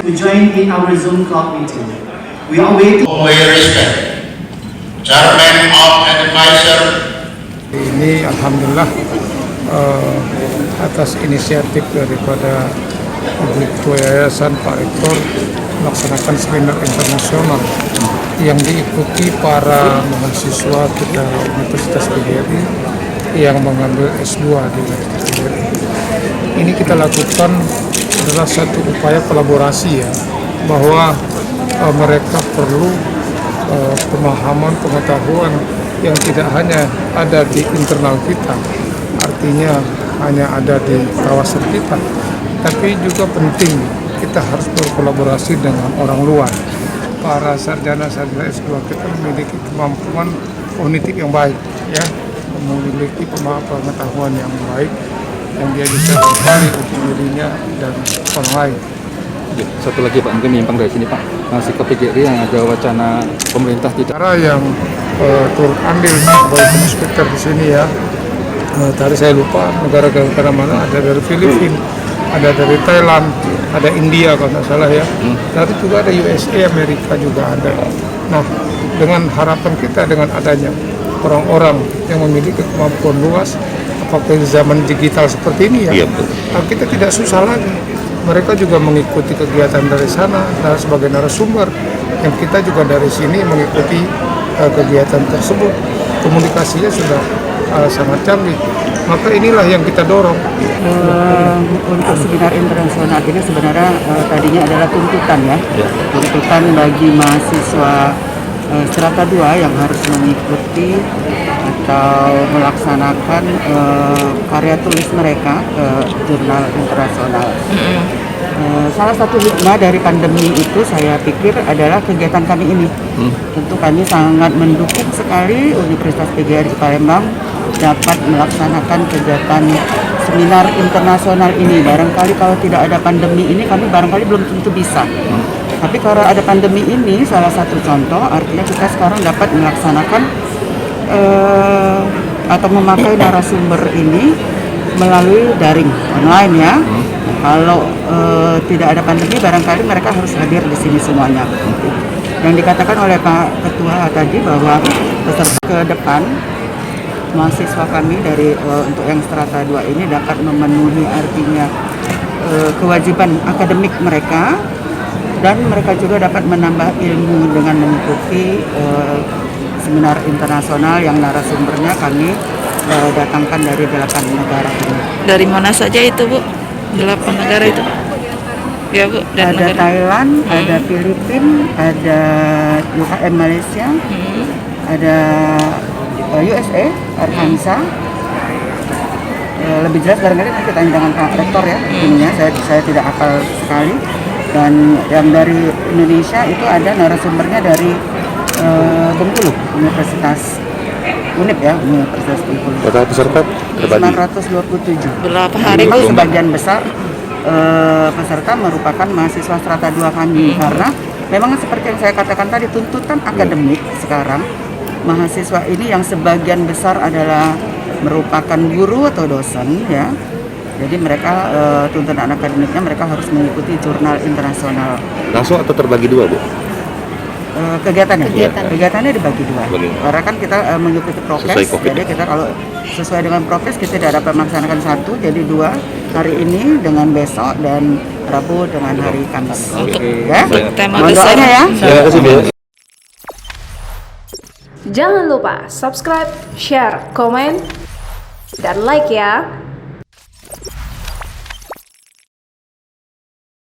To join in our Zoom call meeting. We are waiting. We respect Chairman of Advisor. Ini alhamdulillah atas inisiatif daripada Ibu Ketua Yayasan Pak Rektor melaksanakan seminar internasional yang diikuti para mahasiswa kita Universitas PGRI yang mengambil S2 di Universitas PGRI. Ini kita lakukan adalah satu upaya kolaborasi ya, bahwa mereka perlu pemahaman, pengetahuan yang tidak hanya ada di internal kita, artinya hanya ada di kawasan kita, tapi juga penting kita harus berkolaborasi dengan orang luar. Para sarjana-sarjana S2 kita memiliki kemampuan kognitif yang baik, ya, memiliki pengetahuan yang baik yang dia bisa kembali untuk dirinya dan orang lain. Satu lagi Pak, mungkin menyimpang dari sini Pak, sikap PGRI yang ada wacana pemerintah tidak. Cara yang turut andil sebagai speaker di sini ya, tadi saya lupa negara-negara mana, ada dari Filipina, ada dari Thailand, ada India kalau nggak salah ya, tadi juga ada USA, Amerika juga ada. Nah, dengan harapan kita dengan adanya orang-orang yang memiliki kemampuan luas, apakah zaman digital seperti ini ya, kita tidak susah lagi. Mereka juga mengikuti kegiatan dari sana dan sebagai narasumber yang kita juga dari sini mengikuti kegiatan tersebut. Komunikasinya sudah sangat canggih. Maka inilah yang kita dorong. Untuk seminar internasional ini sebenarnya tadinya adalah tuntutan ya, tuntutan bagi mahasiswa strata 2 yang harus mengikuti atau melaksanakan karya tulis mereka ke jurnal internasional. Salah satu hikmah dari pandemi itu saya pikir adalah kegiatan kami ini. Tentu kami sangat mendukung sekali Universitas PGRI Palembang dapat melaksanakan kegiatan seminar internasional ini. Barangkali kalau tidak ada pandemi ini kami barangkali belum tentu bisa. Tapi kalau ada pandemi ini salah satu contoh, artinya kita sekarang dapat melaksanakan atau memakai narasumber ini melalui daring online ya. Kalau tidak ada pandemi, barangkali mereka harus hadir di sini semuanya. Yang dikatakan oleh Pak Ketua tadi bahwa peserta ke depan mahasiswa kami dari untuk yang strata 2 ini dapat memenuhi artinya kewajiban akademik mereka, dan mereka juga dapat menambah ilmu dengan mengikuti seminar internasional yang narasumbernya kami datangkan dari 8 negara ini. Dari mana saja itu Bu? 8 negara itu? Ya Bu, ada negara. Thailand, ada Filipina, ada UKM Malaysia, ada USA, Arkansas. Lebih jelas barangkali nanti tanya dengan Pak Rektor ya, ininya saya tidak hafal sekali. Dan yang dari Indonesia itu ada narasumbernya dari Bengkulu, Universitas UNIP ya, Universitas Bengkulu. Berapa peserta? 927. Berapa hari Memang Bu? sebagian besar peserta merupakan mahasiswa strata 2 kami, karena memang seperti yang saya katakan tadi, tuntutan akademik sekarang mahasiswa ini yang sebagian besar adalah merupakan guru atau dosen ya. Jadi mereka tuntutan akademiknya mereka harus mengikuti jurnal internasional. Langsung atau terbagi 2 Bu? Kegiatannya dibagi 2. Karena kan kita mengikuti prokes, jadi kita kalau sesuai dengan prokes kita tidak dapat melaksanakan 1, jadi 2 hari ini dengan besok dan Rabu dengan hari Kamis. Ya, Tema mohon besar doanya ya. Terima kasih Bu. Jangan lupa subscribe, share, komen, dan like ya.